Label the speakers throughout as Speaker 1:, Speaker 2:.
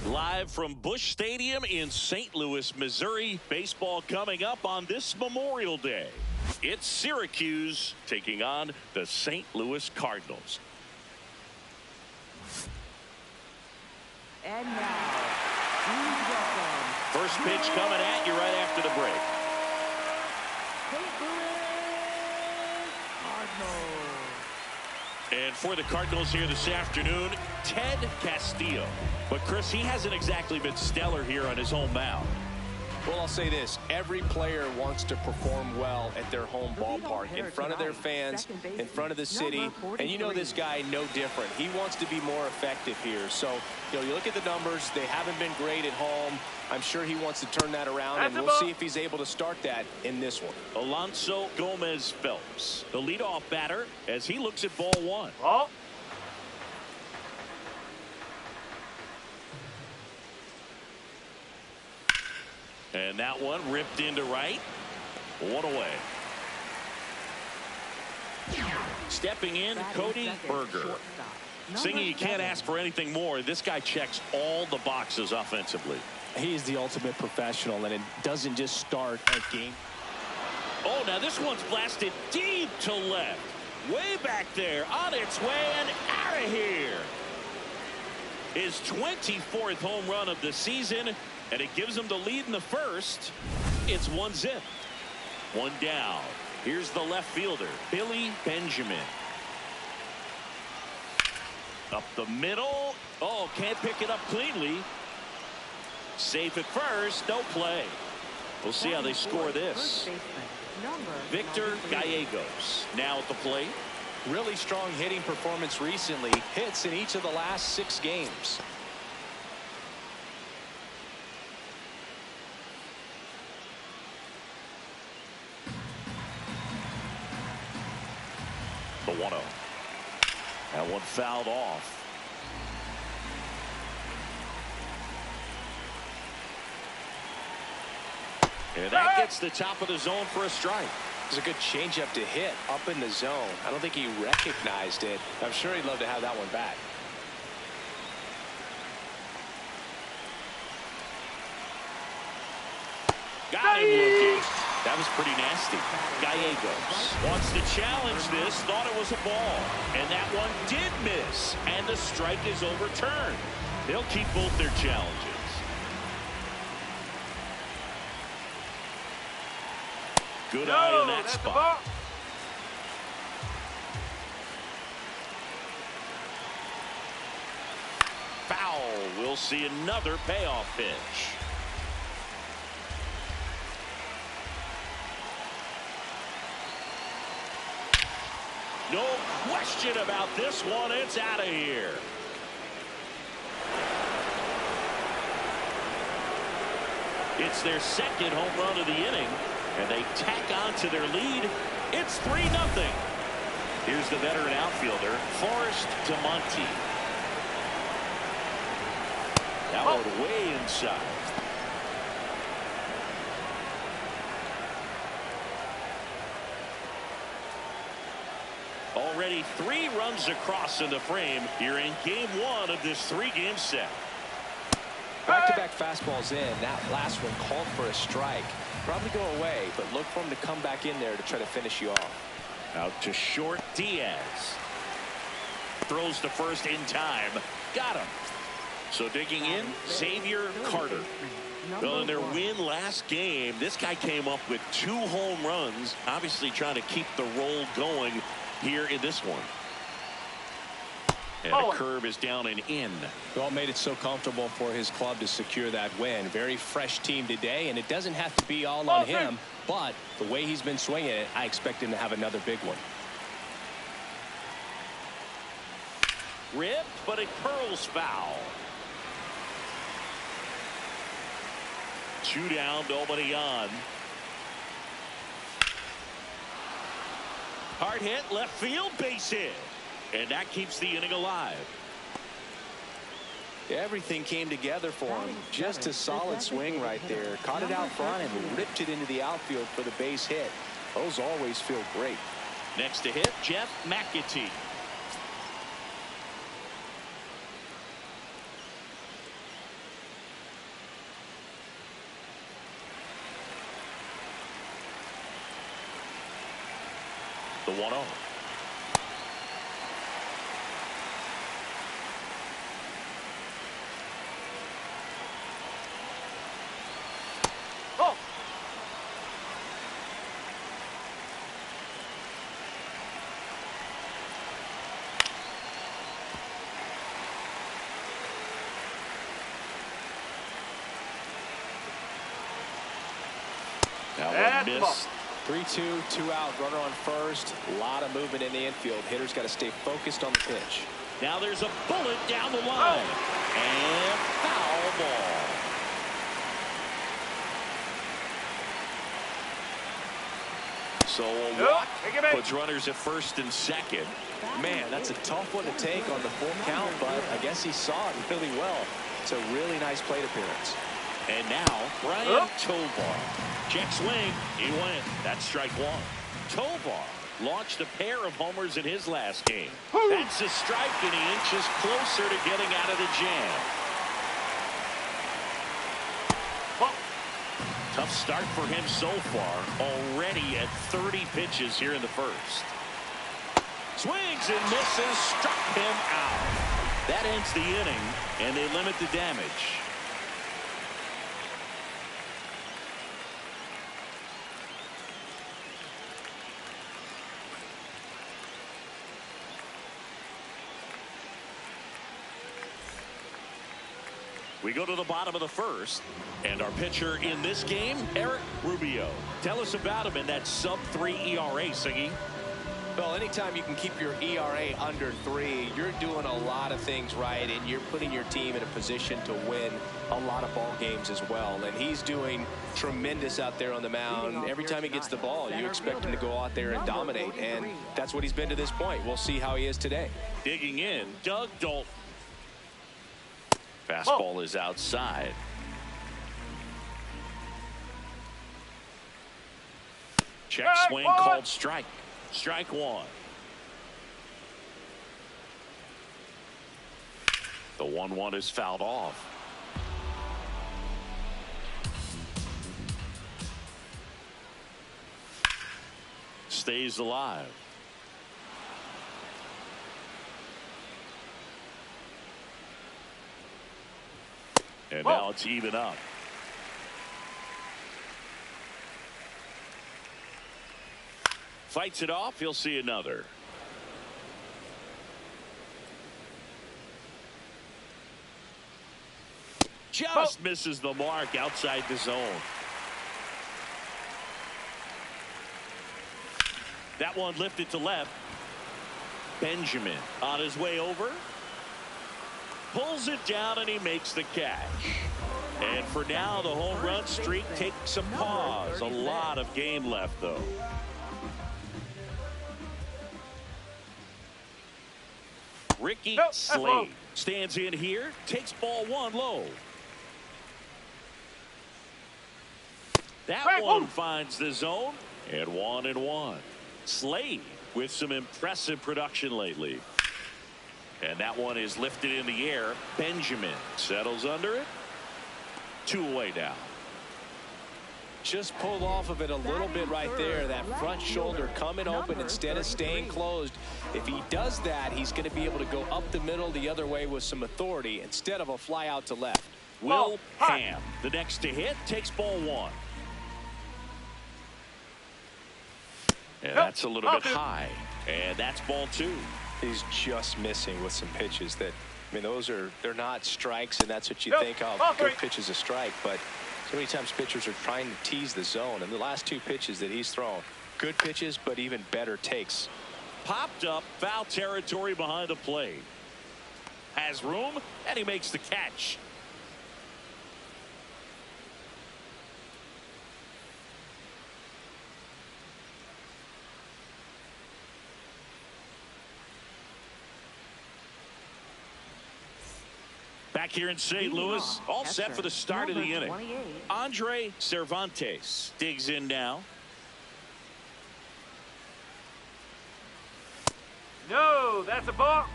Speaker 1: Live from Busch Stadium in St. Louis, Missouri. Baseball coming up on this Memorial Day. It's Syracuse taking on the St. Louis Cardinals.
Speaker 2: And now, please welcome.
Speaker 1: First pitch coming at you right after the break.
Speaker 2: St. Louis Cardinals.
Speaker 1: And for the Cardinals here this afternoon, Ted Castillo. But, Chris, he hasn't exactly been stellar here on his home mound.
Speaker 3: Well, I'll say this. Every player wants to perform well at their home ballpark, in front of their fans, in front of the city. And you know this guy no different. He wants to be more effective here. So, you look at the numbers. They haven't been great at home. I'm sure he wants to turn that around, and we'll see if he's able to start that in this one.
Speaker 1: Alonso Gomez Phelps, the leadoff batter, as he looks at ball one.
Speaker 4: Oh.
Speaker 1: And that one ripped into right. One away. Stepping in, Cody Berger. Singing, you can't ask for anything more. This guy checks all the boxes offensively.
Speaker 3: He's the ultimate professional, and it doesn't just start at game.
Speaker 1: Oh, now this one's blasted deep to left. Way back there, on its way and out of here. His 24th home run of the season, and it gives him the lead in the first. It's 1-0. One down. Here's the left fielder, Billy Benjamin. Up the middle. Oh, can't pick it up cleanly. Safe at first. No play. We'll see how they score this. Victor Gallegos now at the plate.
Speaker 3: Really strong hitting performance recently. Hits in each of the last 6 games.
Speaker 1: The 1-0. That one fouled off. And that gets the top of the zone for a strike.
Speaker 3: It was a good changeup to hit up in the zone. I don't think he recognized it. I'm sure he'd love to have that one back.
Speaker 1: Got him looking. That was pretty nasty. Gallegos wants to challenge this. Thought it was a ball. And that one did miss. And the strike is overturned. They'll keep both their challenges. Good eye in that spot. Foul. We'll see another payoff pitch. No question about this one. It's out of here. It's their second home run of the inning, and they tack on to their lead. It's 3-0. Here's the veteran outfielder, Forrest DeMonte. That one way inside. Already 3 runs across in the frame here in game 1 of this 3-game set.
Speaker 3: Back-to-back fastballs in. That last one called for a strike. Probably go away, but look for him to come back in there to try to finish you off.
Speaker 1: Out to short, Diaz. Throws to first in time. Got him. So digging in, Xavier Carter. Well, in their win last game, this guy came up with 2 home runs. Obviously trying to keep the roll going here in this one. And the curve is down and in.
Speaker 3: Well, made it so comfortable for his club to secure that win. Very fresh team today, and it doesn't have to be all on him, but the way he's been swinging it, I expect him to have another big one.
Speaker 1: Ripped, but it curls foul. 2 down, nobody on. Hard hit, left field, base hit. And that keeps the inning alive.
Speaker 3: Everything came together for him. Just a solid swing right there. Caught it out front and ripped it into the outfield for the base hit. Those always feel great.
Speaker 1: Next to hit, Jeff McAtee. The 1-0. That one missed.
Speaker 3: 3-2, 2 out, runner on first. A lot of movement in the infield. Hitter's got to stay focused on the pitch.
Speaker 1: Now there's a bullet down the line. And foul ball. So a walk puts runners at first and second.
Speaker 3: Man, that's a tough one to take on the full count, but I guess he saw it really well. It's a really nice plate appearance.
Speaker 1: And now Brian Tovar. Check swing. He went. That's strike one. Tovar launched a pair of homers in his last game. That's a strike, and he inches closer to getting out of the jam. Tough start for him so far. Already at 30 pitches here in the first. Swings and misses. Struck him out. That ends the inning, and they limit the damage. We go to the bottom of the first, and our pitcher in this game, Eric Rubio. Tell us about him in that sub-3 ERA, Siggy.
Speaker 3: Well, anytime you can keep your ERA under 3, you're doing a lot of things right, and you're putting your team in a position to win a lot of ball games as well. And he's doing tremendous out there on the mound. Every time he gets the ball, you expect him to go out there and dominate, and that's what he's been to this point. We'll see how he is today.
Speaker 1: Digging in, Doug Dalton. Fastball is outside. Check swing called strike. Strike one. The 1-1 is fouled off. Stays alive. And now it's even up. Fights it off. He'll see another. Just misses the mark outside the zone. That one lifted to left. Benjamin on his way over. Pulls it down and he makes the catch. And for now, the home run streak takes a pause. A lot of game left, though. Ricky Slade stands in here, takes ball one low. That one finds the zone, and 1-1. Slade with some impressive production lately. And that one is lifted in the air. Benjamin settles under it. 2 away now.
Speaker 3: Just pulled off of it a little bit right there. That front shoulder coming open instead of staying closed. If he does that, he's going to be able to go up the middle the other way with some authority instead of a fly out to left.
Speaker 1: Will Ham, the next to hit, takes ball one. And that's a little bit high. And that's ball two.
Speaker 3: He's just missing with some pitches that, I mean, they're not strikes, and that's what you think of. Good pitch is a strike, but so many times pitchers are trying to tease the zone, and the last two pitches that he's thrown, good pitches, but even better takes.
Speaker 1: Popped up, foul territory behind the plate. Has room, and he makes the catch. Back here in St. Louis, all set for the start of the inning. Andre Cervantes digs in now.
Speaker 4: No, that's a ball.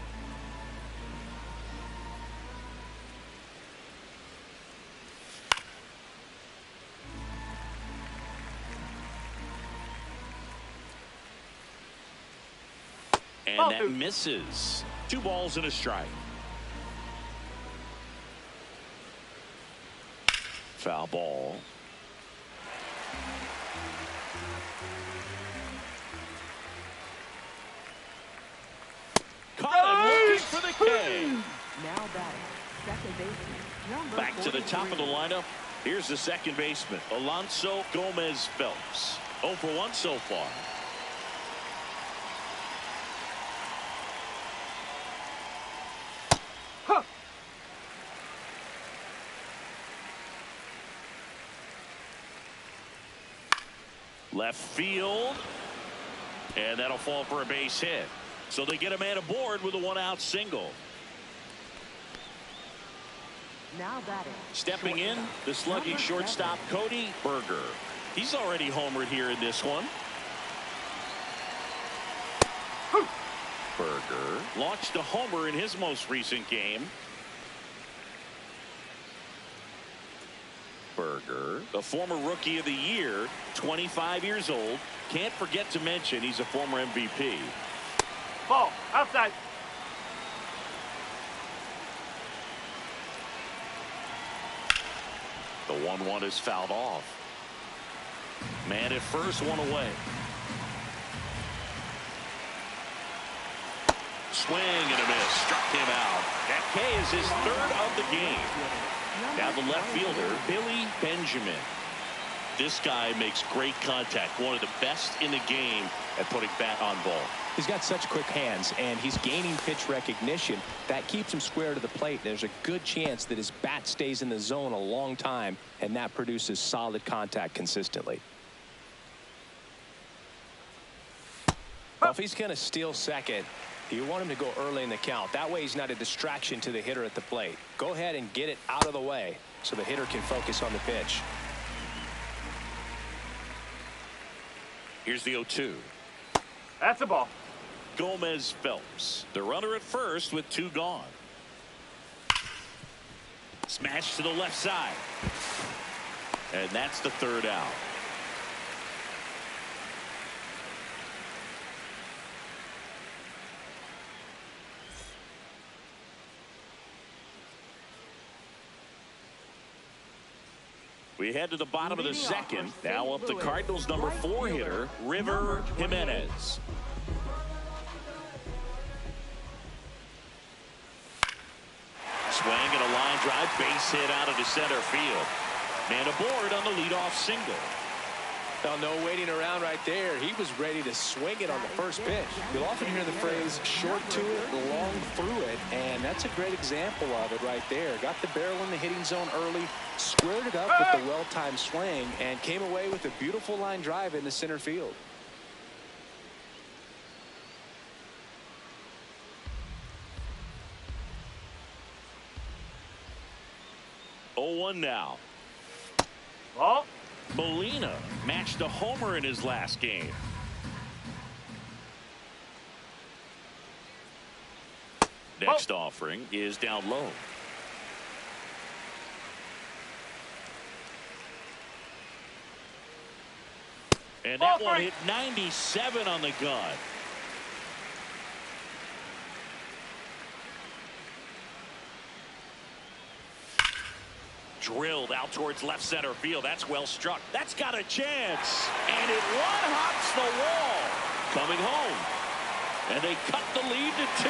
Speaker 1: And that misses. 2 balls and a strike. Foul ball. Caught him looking for the K.
Speaker 2: Now batting, second baseman,
Speaker 1: Back to the top of the lineup. Here's the second baseman, Alonso Gomez Phelps. 0 for 1 so far. Left field, and that'll fall for a base hit. So they get a man aboard with a 1-out single.
Speaker 2: now batting.
Speaker 1: Stepping in, the slugging shortstop Cody Berger. He's already homered here in this one. Berger launched a homer in his most recent game. Berger, the former Rookie of the Year, 25 years old. Can't forget to mention he's a former MVP.
Speaker 4: Ball outside.
Speaker 1: The 1-1 is fouled off. Man at first, one away. Swing and a miss. Struck him out. That K is his third of the game. Now the left fielder, Billy Benjamin. This guy makes great contact. One of the best in the game at putting bat on ball.
Speaker 3: He's got such quick hands, and he's gaining pitch recognition. That keeps him square to the plate. There's a good chance that his bat stays in the zone a long time, and that produces solid contact consistently. Well, if he's going to steal second, you want him to go early in the count. That way he's not a distraction to the hitter at the plate. Go ahead and get it out of the way so the hitter can focus on the pitch.
Speaker 1: Here's the 0-2.
Speaker 4: That's a ball.
Speaker 1: Gomez Phelps, the runner at first with 2 gone. Smash to the left side. And that's the 3rd out. We head to the bottom of the second. Now up the Cardinals' number 4 hitter, River Jimenez. Swing and a line drive, base hit out into center field. Man aboard on the leadoff single.
Speaker 3: Well, no waiting around right there. He was ready to swing it on the first pitch. You'll often hear the phrase short to it, long through it, and that's a great example of it right there. Got the barrel in the hitting zone early, squared it up with the well-timed swing, and came away with a beautiful line drive into center field.
Speaker 1: Oh, 1 now.
Speaker 4: Ball.
Speaker 1: Molina matched a homer in his last game. Next offering is down low. And that one hit 97 on the gun. Drilled out towards left center field. That's well struck. That's got a chance. And it one-hops the wall. Coming home. And they cut the lead to 2.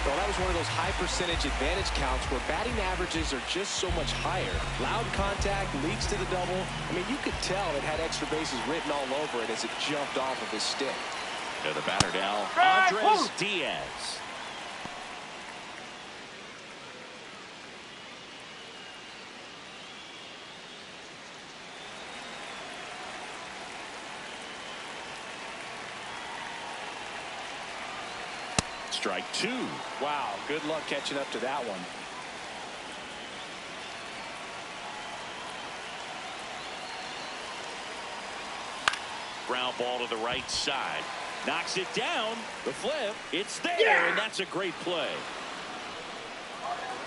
Speaker 3: Well, that was one of those high percentage advantage counts where batting averages are just so much higher. Loud contact leads to the double. I mean, you could tell it had extra bases written all over it as it jumped off of his stick.
Speaker 1: To the batter now, Andres Diaz. Strike 2.
Speaker 3: Wow, good luck catching up to that one.
Speaker 1: Ground ball to the right side. Knocks it down. The flip. It's there, and that's a great play.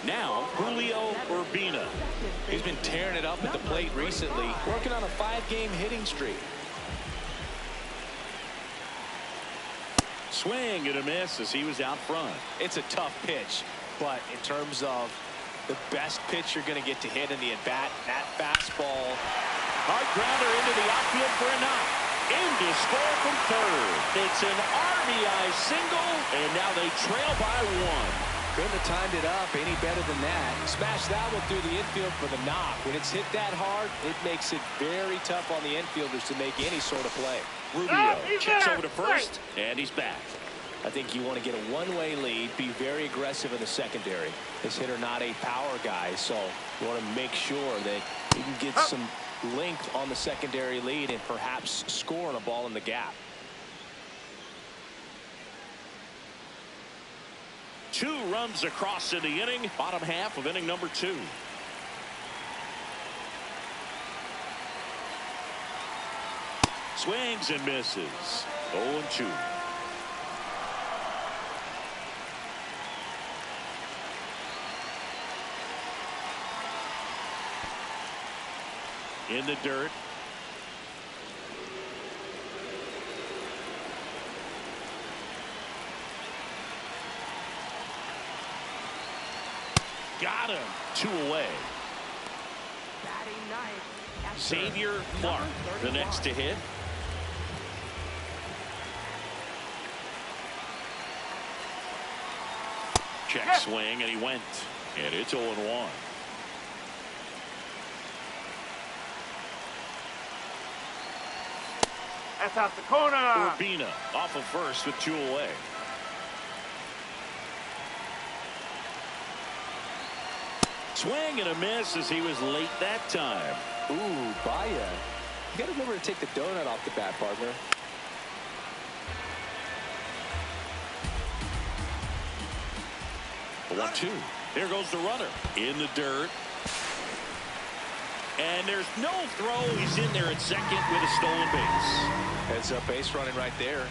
Speaker 1: Now, Julio Urbina.
Speaker 3: He's been tearing it up at the plate recently, working on a 5-game hitting streak.
Speaker 1: Swing and a miss as he was out front.
Speaker 3: It's a tough pitch, but in terms of the best pitch you're going to get to hit in the at-bat, that fastball.
Speaker 1: Hard grounder into the outfield for a knock. In to score from third. It's an RBI single, and now they trail by 1.
Speaker 3: Couldn't have timed it up any better than that. Smash that one through the infield for the knock. When it's hit that hard, it makes it very tough on the infielders to make any sort of play.
Speaker 1: Rubio checks over to first, and he's back.
Speaker 3: I think you want to get a one-way lead, be very aggressive in the secondary. This hitter not a power guy, so you want to make sure that you can get some length on the secondary lead and perhaps score on a ball in the gap.
Speaker 1: 2 runs across in the inning, bottom half of inning number 2. Swings and misses. 0-2. In the dirt. Got him. 2 away.
Speaker 2: Batting ninth.
Speaker 1: Xavier Clark, the next to hit. Check swing, and he went. And it's 0-1.
Speaker 4: That's out the corner.
Speaker 1: Urbina off of first with 2 away. Swing and a miss as he was late that time.
Speaker 3: Ooh, Baya. You got to remember to take the donut off the bat, partner.
Speaker 1: The 1-2. There goes the runner in the dirt. And there's no throw. He's in there at second with a stolen base.
Speaker 3: Heads up base running right there.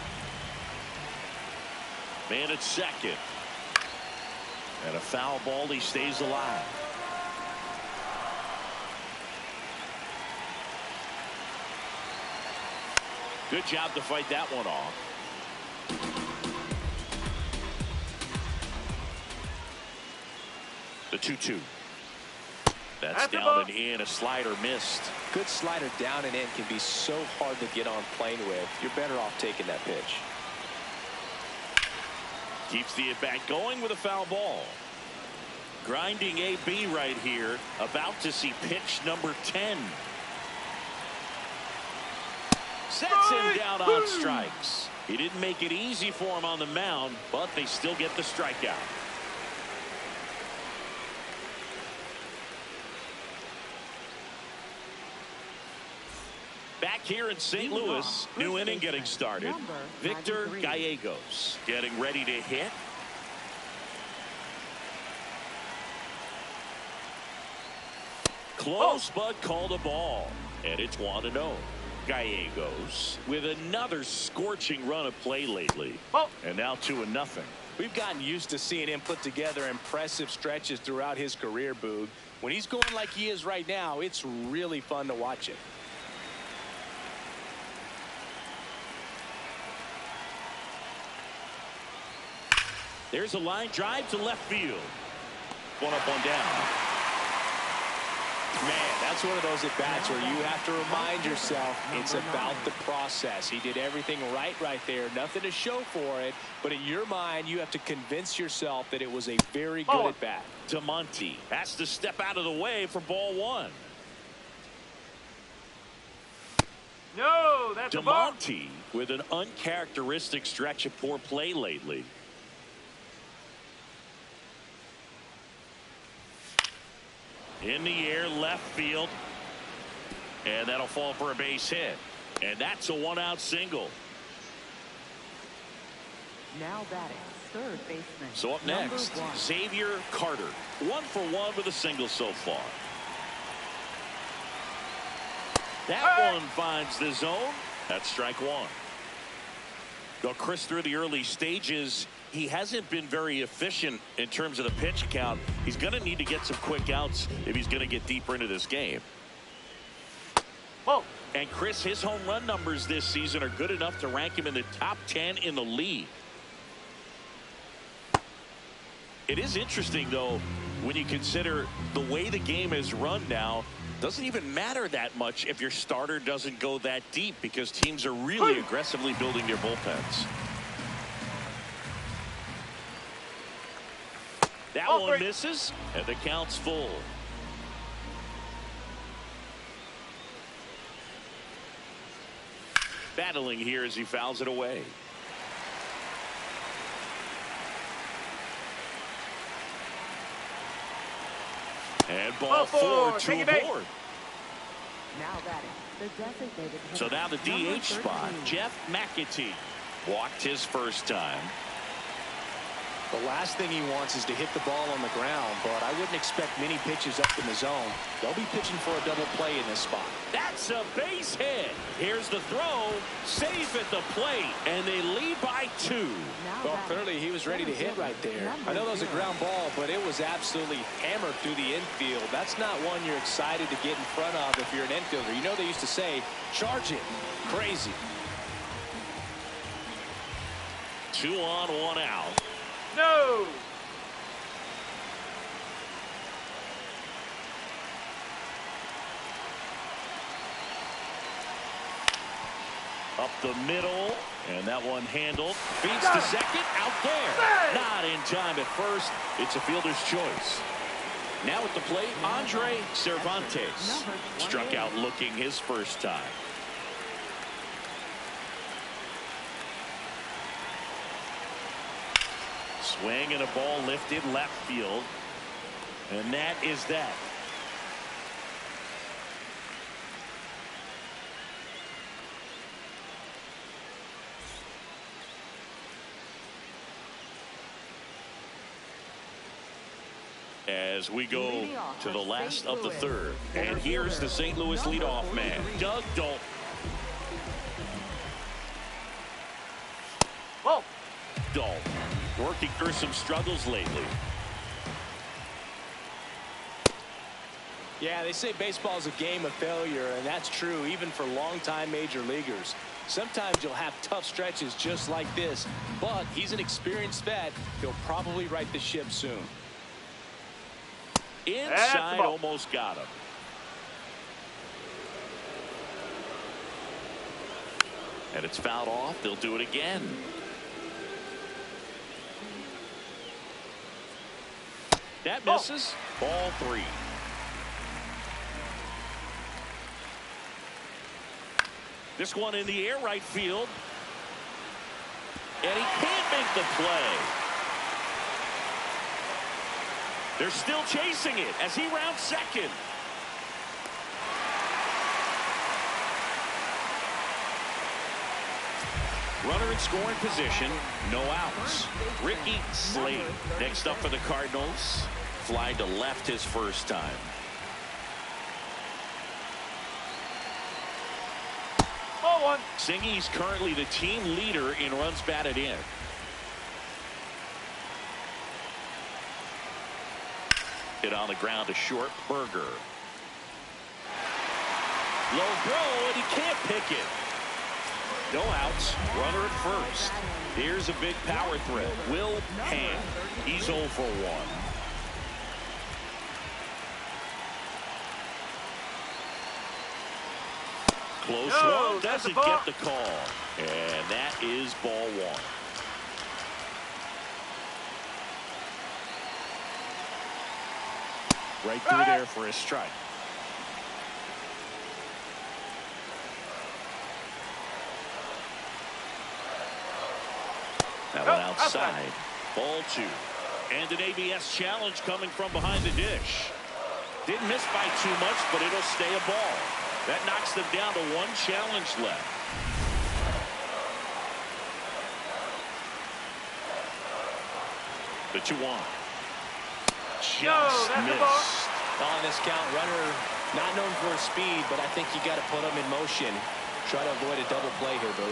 Speaker 1: Man at second. And a foul ball. He stays alive. Good job to fight that one off. The 2-2. That's down and in. A slider missed.
Speaker 3: Good slider down and in can be so hard to get on plane with. You're better off taking that pitch.
Speaker 1: Keeps the at-bat going with a foul ball. Grinding AB right here. About to see pitch number 10. Sets him down on strikes. He didn't make it easy for him on the mound, but they still get the strikeout. Back here in St. Louis, new inning getting started. Victor Gallegos getting ready to hit. Close, but called a ball. And it's 1-0. Gallegos with another scorching run of play lately. And now 2-0.
Speaker 3: We've gotten used to seeing him put together impressive stretches throughout his career, Boog. When he's going like he is right now, it's really fun to watch it.
Speaker 1: There's a line drive to left field. One up, one down.
Speaker 3: Man, that's one of those at-bats where you have to remind yourself it's about the process. He did everything right there. Nothing to show for it. But in your mind, you have to convince yourself that it was a very good at-bat.
Speaker 1: DeMonte has to step out of the way for ball one.
Speaker 4: No, that's a ball.
Speaker 1: DeMonte with an uncharacteristic stretch of poor play lately. In the air, left field. And that'll fall for a base hit. And that's a one-out single.
Speaker 2: Now batting, third baseman.
Speaker 1: So up next, Xavier Carter. 1 for 1 with a single so far. That one finds the zone. That's strike one. Though Chris, through the early stages, he hasn't been very efficient in terms of the pitch count. He's going to need to get some quick outs if he's going to get deeper into this game.
Speaker 4: Whoa.
Speaker 1: And Chris, his home run numbers this season are good enough to rank him in the top 10 in the league. It is interesting, though, when you consider the way the game is run now. Doesn't even matter that much if your starter doesn't go that deep, because teams are really aggressively building their bullpens. That one misses, and the count's full. Battling here as he fouls it away. And ball four to aboard.
Speaker 2: Now batting, the designated hitter.
Speaker 1: So now the DH spot, Jeff McAtee walked his first time.
Speaker 3: The last thing he wants is to hit the ball on the ground, but I wouldn't expect many pitches up in the zone. They'll be pitching for a double play in this spot.
Speaker 1: That's a base hit. Here's the throw, safe at the plate, and they lead by 2.
Speaker 3: Well, clearly he was ready to hit right there. I know that was a ground ball, but it was absolutely hammered through the infield. That's not one you're excited to get in front of if you're an infielder. You know they used to say, charge it. Crazy.
Speaker 1: 2 on, 1 out.
Speaker 4: No.
Speaker 1: Up the middle, and that one handled. Feeds to second, out there. Not in time at first. It's a fielder's choice. Now at the plate, Andre Cervantes. Struck out looking his first time. Swing and a ball lifted left field. And that is that. As we go to the last of the third. And here's the St. Louis leadoff man, Doug Dalton.
Speaker 4: Whoa.
Speaker 1: Dalton working through some struggles lately.
Speaker 3: Yeah, they say baseball is a game of failure, and that's true even for longtime major leaguers. Sometimes you'll have tough stretches just like this, but he's an experienced vet. He'll probably right the ship soon.
Speaker 1: Inside, almost got him. And it's fouled off. They'll do it again. That misses. Ball 3. This one in the air, right field. And he can't make the play. They're still chasing it as he rounds second. Runner in scoring position, no outs. Ricky Slade next up for the Cardinals. Fly to left his first time.
Speaker 4: Ball 1.
Speaker 1: Singy's currently the team leader in runs batted in. Hit on the ground to short. Berger. Low throw, and he can't pick it. No outs. Runner at first. Here's a big power threat. Will Hand. He's 0 for 1. Close
Speaker 4: No,
Speaker 1: one,
Speaker 4: that's a
Speaker 1: doesn't
Speaker 4: ball.
Speaker 1: get the call. And that is ball one. Right through there for a strike. That one outside. Ball two. And an ABS challenge coming from behind the dish. Didn't miss by too much, but it'll stay a ball. That knocks them down to one challenge left. The 2-1. Just missed.
Speaker 3: On this count, runner not known for his speed, but I think you got to put him in motion. Try to avoid a double play here, Boo.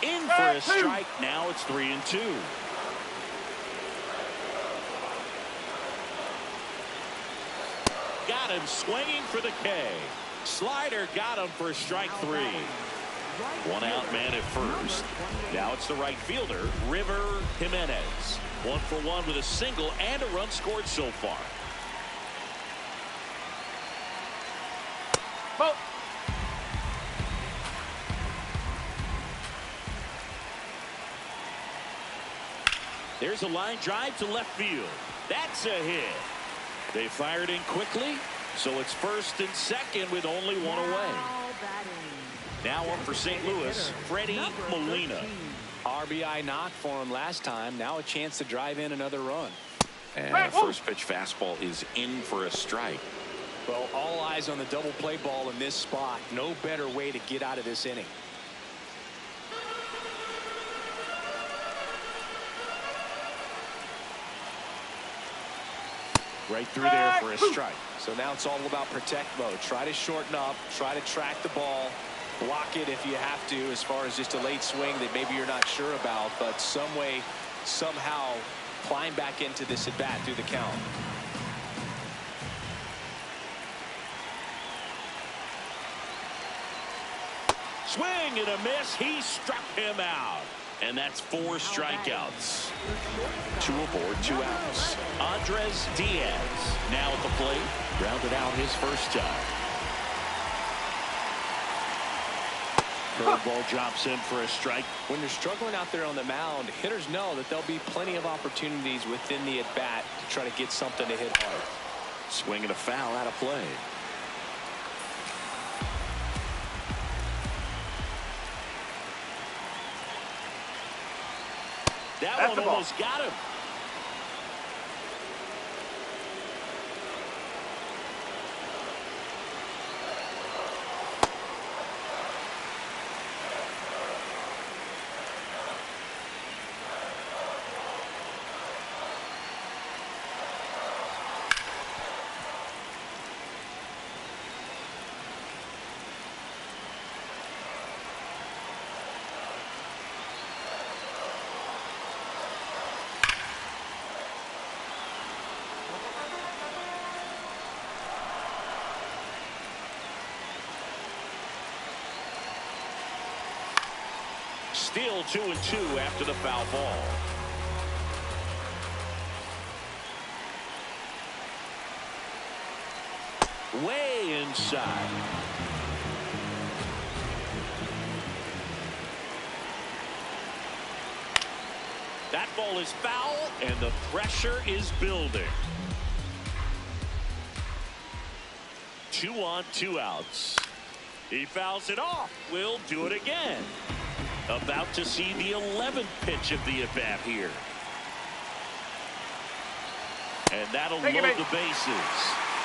Speaker 1: In for a strike. Now it's 3-2. Got him swinging for the K. Slider got him for strike three. One out man at first. Now it's the right fielder, River Jimenez. 1 for 1 with a single and a run scored so far.
Speaker 4: Ball.
Speaker 1: There's a line drive to left field. That's a hit. They fired in quickly, so it's first and second with only one away. Now up for St. Louis, Freddie Molina.
Speaker 3: RBI knock for him last time. Now a chance to drive in another run.
Speaker 1: And a first pitch fastball is in for a strike.
Speaker 3: Well, all eyes on the double play ball in this spot. No better way to get out of this inning.
Speaker 1: Right through there for a strike.
Speaker 3: So now it's all about protect mode. Try to shorten up. Try to track the ball. Block it if you have to, as far as just a late swing that maybe you're not sure about. But some way, somehow, climb back into this at bat through the count.
Speaker 1: Swing and a miss. He struck him out. And that's 4 strikeouts. 2 aboard, 2 outs. Andres Diaz now at the plate. Grounded out his first time. Curveball drops in for a strike.
Speaker 3: When you're struggling out there on the mound, hitters know that there'll be plenty of opportunities within the at-bat to try to get something to hit hard.
Speaker 1: Swing and a foul out of play. That one almost got him. Still 2-2 after the foul ball. Way inside. That ball is foul, and the pressure is building. 2 on, 2 outs. He fouls it off. We'll do it again. About to see the 11th pitch of the at-bat here. And that'll load the bases.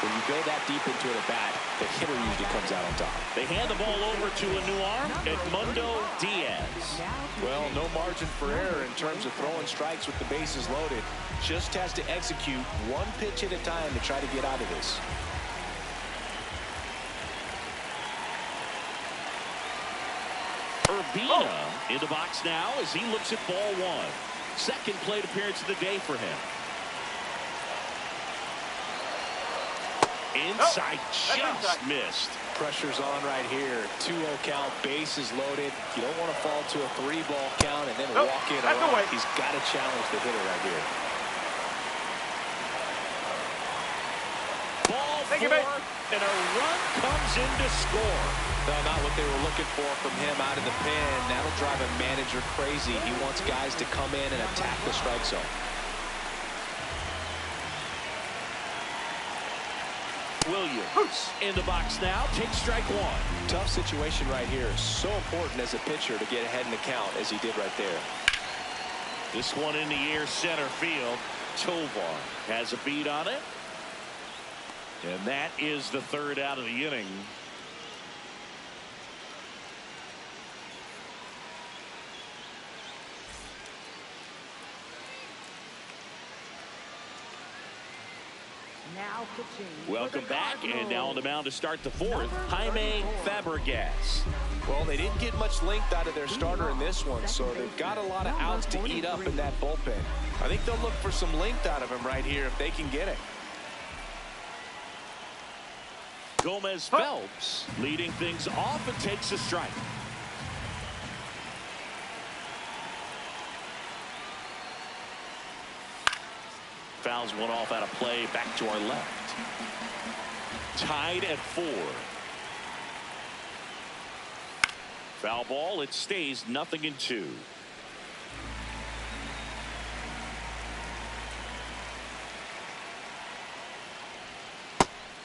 Speaker 3: When you go that deep into an at-bat, the hitter usually comes out on top.
Speaker 1: They hand the ball over to a new arm, Edmundo Diaz.
Speaker 3: Well, no margin for error in terms of throwing strikes with the bases loaded. Just has to execute one pitch at a time to try to get out of this.
Speaker 1: Urbina in the box now as he looks at ball one. Second plate appearance of the day for him. Inside, just missed.
Speaker 3: Pressure's on right here. 2-0 count, bases loaded. You don't want to fall to a 3-ball count and then walk in a run. He's got to challenge the hitter right here.
Speaker 1: Ball
Speaker 4: Thank you, mate.
Speaker 1: and a run comes in to score.
Speaker 3: No, not what they were looking for from him out of the pen. That'll drive a manager crazy. He wants guys to come in and attack the strike zone.
Speaker 1: Williams in the box now. Takes strike one.
Speaker 3: Tough situation right here. So important as a pitcher to get ahead in the count as he did right there.
Speaker 1: This one in the air center field. Tovar has a beat on it. And that is the third out of the inning.
Speaker 2: Now pitching.
Speaker 1: Welcome back, and now on the mound to start the fourth, Jaime Fabregas.
Speaker 3: Well, they didn't get much length out of their starter in this one, so they've got a lot of outs to eat up in that bullpen. I think they'll look for some length out of him right here if they can get it.
Speaker 1: Gomez Phelps leading things off and takes a strike. Fouls one off out of play. Back to our left. Tied at 4. Foul ball. It stays 0-2.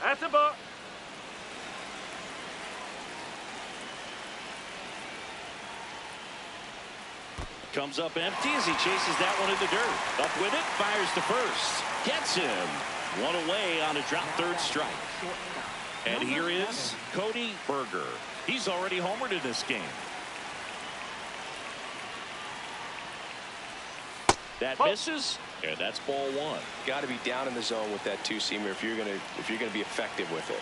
Speaker 4: That's a ball.
Speaker 1: Comes up empty as he chases that one in the dirt. Up with it, fires to first. Gets him. One away on a drop third strike. And here is Cody Berger. He's already homered in this game. That misses, and that's ball one.
Speaker 3: Got to be down in the zone with that two-seamer if you're gonna be effective with it.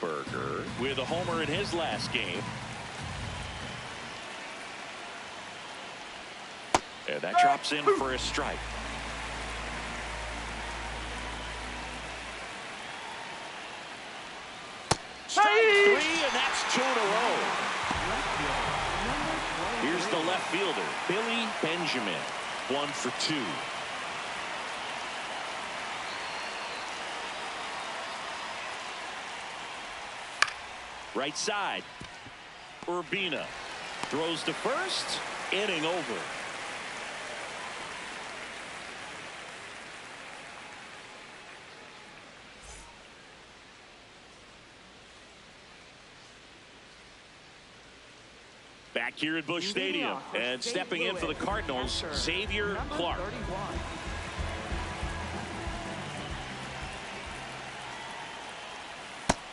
Speaker 1: Berger with a homer in his last game. And that drops in for a strike. Strike 3, and that's 2 in a row. Here's the left fielder, Billy Benjamin. 1 for 2. Right side. Urbina throws to first. Inning over. Back here at Busch Stadium, and stepping in for the Cardinals, Xavier Clark.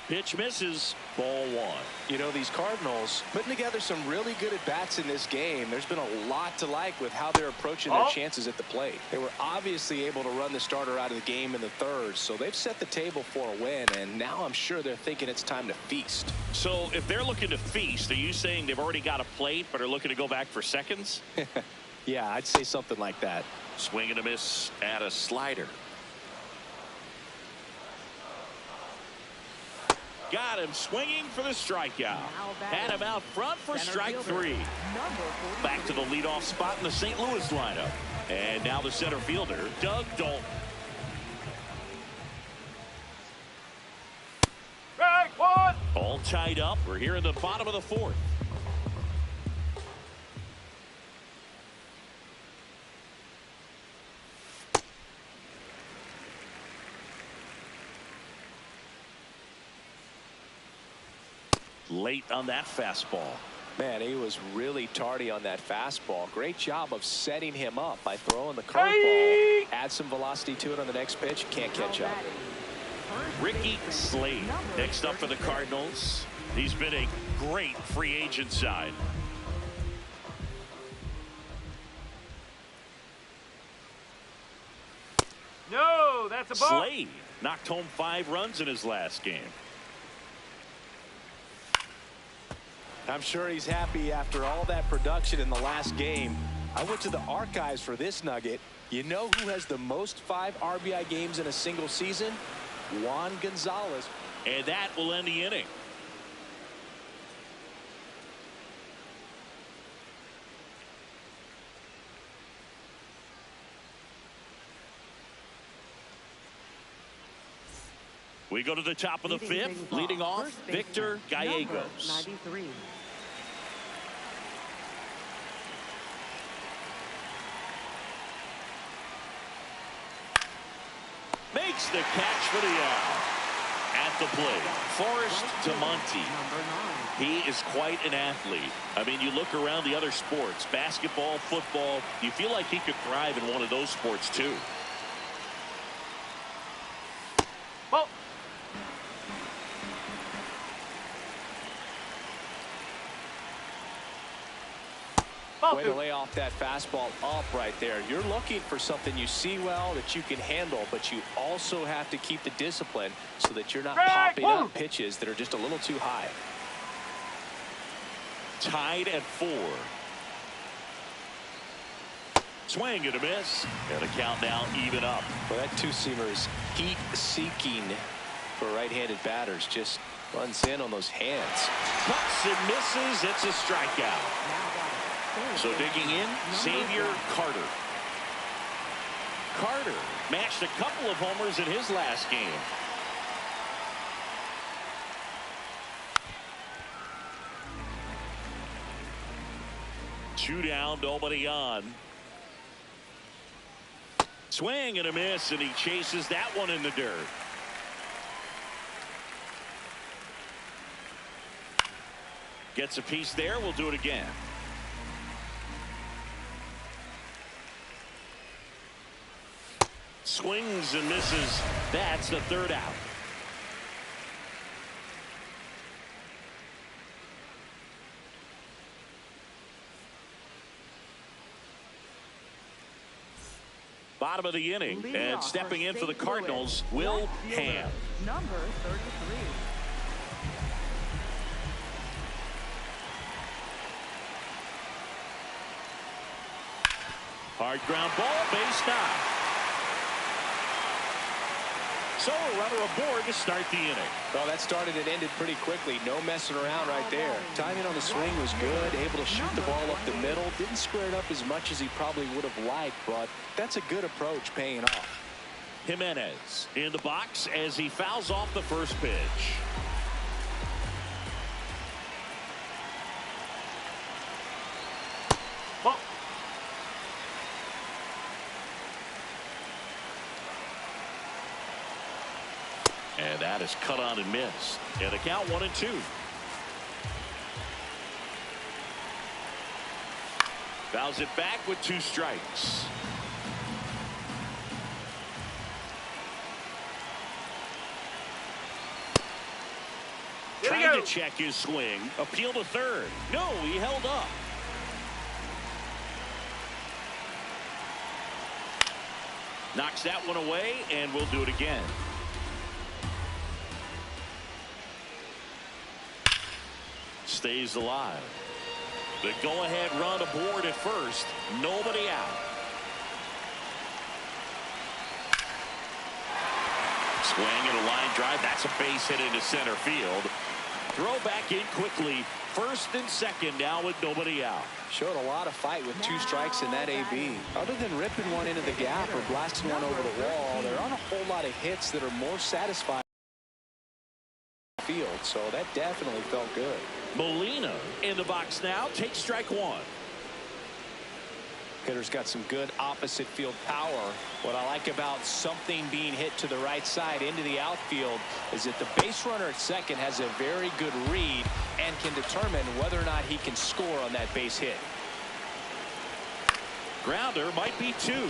Speaker 1: Pitch misses. Ball one.
Speaker 3: You know, these Cardinals putting together some really good at-bats in this game. There's been a lot to like with how they're approaching their chances at the plate. They were obviously able to run the starter out of the game in the third, so they've set the table for a win, and now I'm sure they're thinking it's time to feast.
Speaker 1: So if they're looking to feast, are you saying they've already got a plate but are looking to go back for seconds?
Speaker 3: Yeah, I'd say something like that.
Speaker 1: Swing and a miss at a slider. Got him swinging for the strikeout. Had him out front for strike 3. Back to the leadoff spot in the St. Louis lineup. And now the center fielder, Doug Dalton.
Speaker 4: Strike 1.
Speaker 1: All tied up. We're here in the bottom of the fourth. Late on that fastball.
Speaker 3: Man, he was really tardy on that fastball. Great job of setting him up by throwing the curveball. Add some velocity to it on the next pitch. Can't catch up.
Speaker 1: Ricky Slade next up for the Cardinals. He's been a great free agent side.
Speaker 4: No, that's a ball.
Speaker 1: Slade knocked home 5 runs in his last game.
Speaker 3: I'm sure he's happy after all that production in the last game. I went to the archives for this nugget. You know who has the most 5 RBI games in a single season? Juan Gonzalez.
Speaker 1: And that will end the inning. We go to the top of the fifth. Leading off, Victor Gallegos.
Speaker 2: 93.
Speaker 1: Makes the catch for the out. At the plate, Forrest DeMonte. He is quite an athlete. I mean, you look around the other sports, basketball, football, you feel like he could thrive in one of those sports too.
Speaker 4: Ball.
Speaker 3: Way to lay off that fastball up right there. You're looking for something you see well that you can handle, but you also have to keep the discipline so that you're not popping up pitches that are just a little too high.
Speaker 1: Tied at 4. Swing and a miss. And a count now even up.
Speaker 3: Well, that two-seamer is heat-seeking for right-handed batters. Just runs in on those hands.
Speaker 1: Cuts and misses. It's a strikeout. So digging in, Xavier Carter. Carter matched a couple of homers in his last game. Two down, nobody on. Swing and a miss, and he chases that one in the dirt. Gets a piece there. We'll do it again. Swings and misses. That's the third out. Bottom of the inning, and stepping in for the Cardinals, Will Ham.
Speaker 2: Number 33.
Speaker 1: Hard ground ball, base knock. So a runner aboard to start the inning.
Speaker 3: Well, that started and ended pretty quickly. No messing around right there. Timing on the swing was good. Able to shoot the ball up the middle. Didn't square it up as much as he probably would have liked, but that's a good approach paying off.
Speaker 1: Jimenez in the box as he fouls off the first pitch.
Speaker 4: Ball.
Speaker 1: And that is cut on and missed. And the count 1-2. Fouls it back with 2 strikes. Trying to check his swing. Appeal to third. No, he held up. Knocks that one away, and we'll do it again. Stays alive. The go-ahead run aboard at first. Nobody out. Swing and a line drive. That's a base hit into center field. Throw back in quickly. First and second now with nobody out.
Speaker 3: Showed a lot of fight with 2 strikes in that AB. Other than ripping one into the gap or blasting one over the wall, there aren't a whole lot of hits that are more satisfying field, so that definitely felt good.
Speaker 1: Molina in the box now. Takes strike 1.
Speaker 3: Hitter's got some good opposite field power. What I like about something being hit to the right side into the outfield is that the base runner at second has a very good read and can determine whether or not he can score on that base hit.
Speaker 1: Grounder might be 2.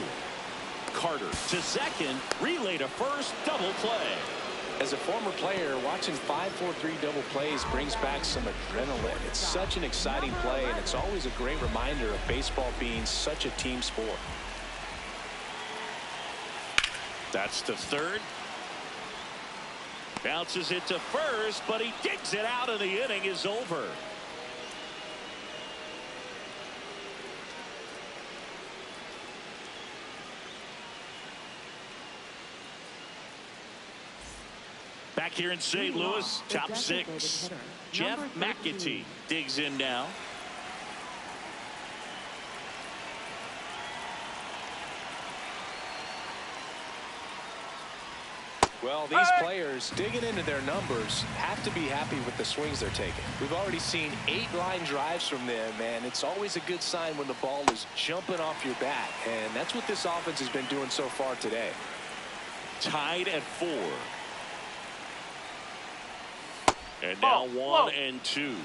Speaker 1: Carter to second. Relay to first. Double play.
Speaker 3: As a former player, watching 5-4-3 double plays brings back some adrenaline. It's such an exciting play, and it's always a great reminder of baseball being such a team sport.
Speaker 1: That's to third. Bounces it to first, but he digs it out, and the inning is over. Back here in St. Louis, top 6. Jeff McAtee digs in now.
Speaker 3: Well, these players digging into their numbers have to be happy with the swings they're taking. We've already seen 8 line drives from them, and it's always a good sign when the ball is jumping off your bat, and that's what this offense has been doing so far today.
Speaker 1: Tied at 4. And now 1 and 2.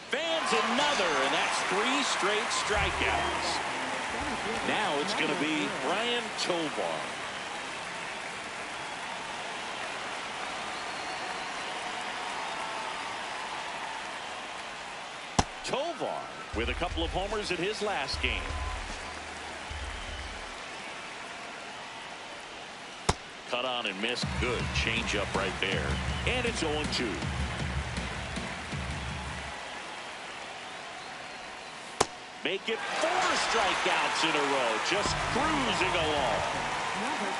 Speaker 1: Fans another, and that's 3 straight strikeouts. Now it's going to be Brian Tovar. Tovar with a couple of homers in his last game. Cut on and missed. Good changeup right there. And it's 0-2. Make it 4 strikeouts in a row. Just cruising along.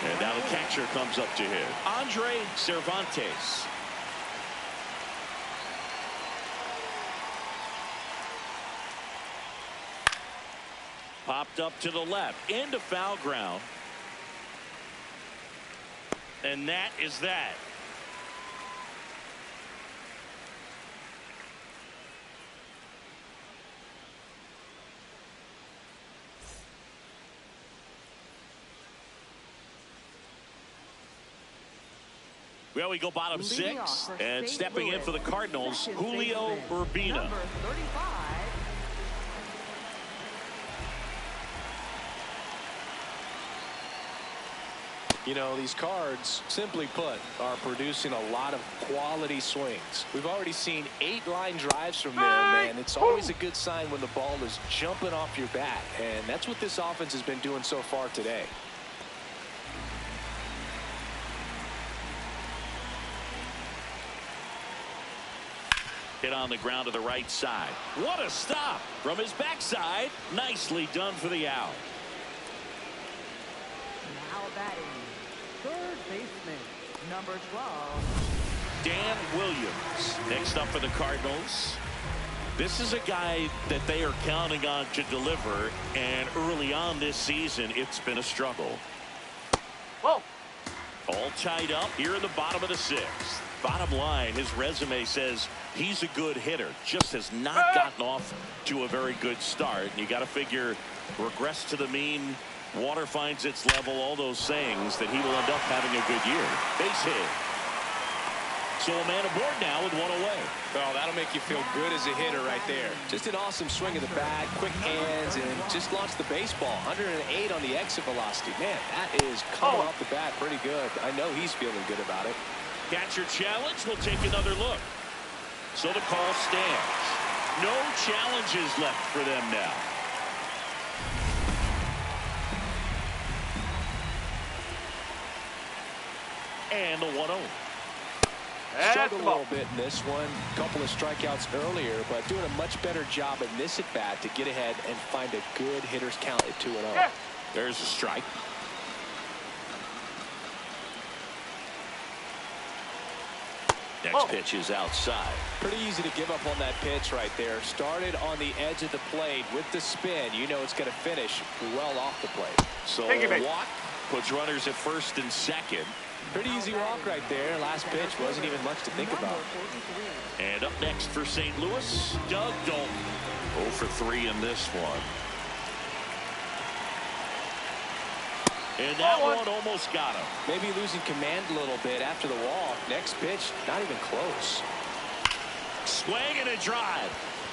Speaker 1: And now the catcher comes up to hit. Andre Cervantes. Popped up to the left. Into foul ground. And that is that. Well, we go bottom 6, and stepping in for the Cardinals, Julio Urbina.
Speaker 2: Number 35.
Speaker 3: You know, these Cards, simply put, are producing a lot of quality swings. We've already seen 8 line drives from them, and it's always a good sign when the ball is jumping off your bat, and that's what this offense has been doing so far today.
Speaker 1: Hit on the ground to the right side. What a stop from his backside. Nicely done for the out.
Speaker 2: Now batting, third baseman, number 12.
Speaker 1: Dan Williams next up for the Cardinals. This is a guy that they are counting on to deliver, and early on this season it's been a struggle.
Speaker 4: Whoa.
Speaker 1: All tied up here in the bottom of the 6th. Bottom line, his resume says he's a good hitter, just has not gotten off to a very good start. And you got to figure, regress to the mean, water finds its level, all those sayings, that he will end up having a good year. Base hit. So a man aboard now with 1 away.
Speaker 3: Well, that'll make you feel good as a hitter right there. Just an awesome swing of the bat, quick hands, and just launched the baseball. 108 on the exit velocity. Man, that is coming off the bat pretty good. I know he's feeling good about it.
Speaker 1: Catcher challenge. We'll take another look. So the call stands. No challenges left for them now. And the 1-0.
Speaker 3: Struggled a little bit in this one. Couple of strikeouts earlier, but doing a much better job in this at bat to get ahead and find a good hitter's count at 2-0.
Speaker 1: There's a strike. Next pitch is outside.
Speaker 3: Pretty easy to give up on that pitch right there. Started on the edge of the plate with the spin. You know it's going to finish well off the plate.
Speaker 1: So walk puts runners at first and second.
Speaker 3: Pretty easy walk right there. Last pitch wasn't even much to think about.
Speaker 1: And up next for St. Louis, Doug Dalton. 0 for 3 in this one. And that one almost got him.
Speaker 3: Maybe losing command a little bit after the walk. Next pitch, not even close.
Speaker 1: Swing and a drive.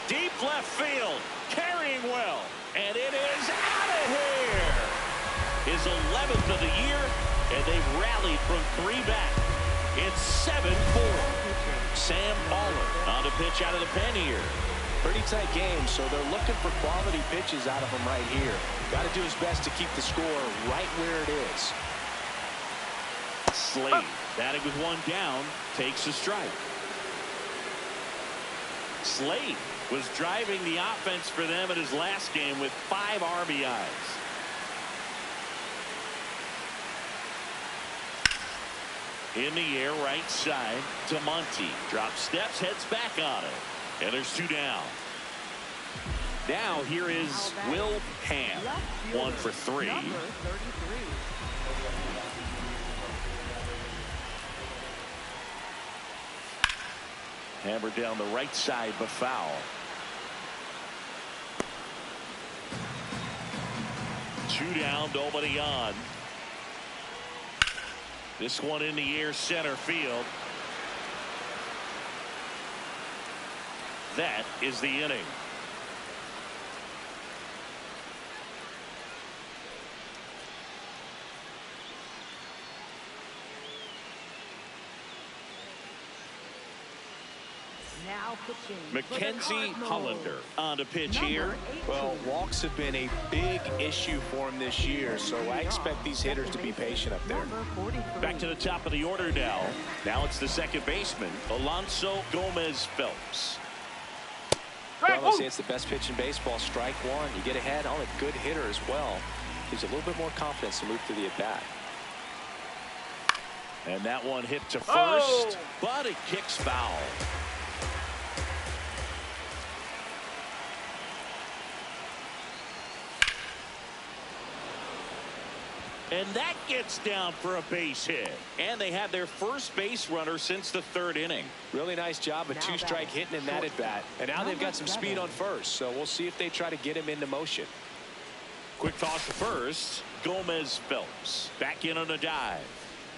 Speaker 1: Deep left field. Carrying well. And it is out of here. His 11th of the year. And they've rallied from 3 back. It's 7-4. Sam Baller on the pitch out of the pen here.
Speaker 3: Pretty tight game, so they're looking for quality pitches out of him right here. Got to do his best to keep the score right where it is.
Speaker 1: Slade, batting with 1 down, takes a strike. Slade was driving the offense for them in his last game with 5 RBIs. In the air, right side to Monty. Drops steps, heads back on it. And there's 2 down. Now here is Will Ham. 1 for 3.
Speaker 2: Number 33.
Speaker 1: Hammered down the right side, but foul. 2 down, nobody on. This one in the air, center field. That is the inning.
Speaker 2: Now pitching
Speaker 1: Mackenzie Hollander on to pitch here.
Speaker 3: Well, walks have been a big issue for him this year, so I expect these hitters to be patient up there.
Speaker 1: Back to the top of the order now. Now it's the second baseman, Alonso Gomez Phelps.
Speaker 3: Well, I say it's the best pitch in baseball. Strike one. You get ahead on a good hitter as well. Gives you a little bit more confidence to move through the at-bat.
Speaker 1: And that one hit to first, but it kicks foul. And that gets down for a base hit. And they had their first base runner since the 3rd inning.
Speaker 3: Really nice job of 2-strike hitting in that at bat. And now they've got some speed on first. So we'll see if they try to get him into motion.
Speaker 1: Quick toss to first. Gomez Phelps back in on a dive.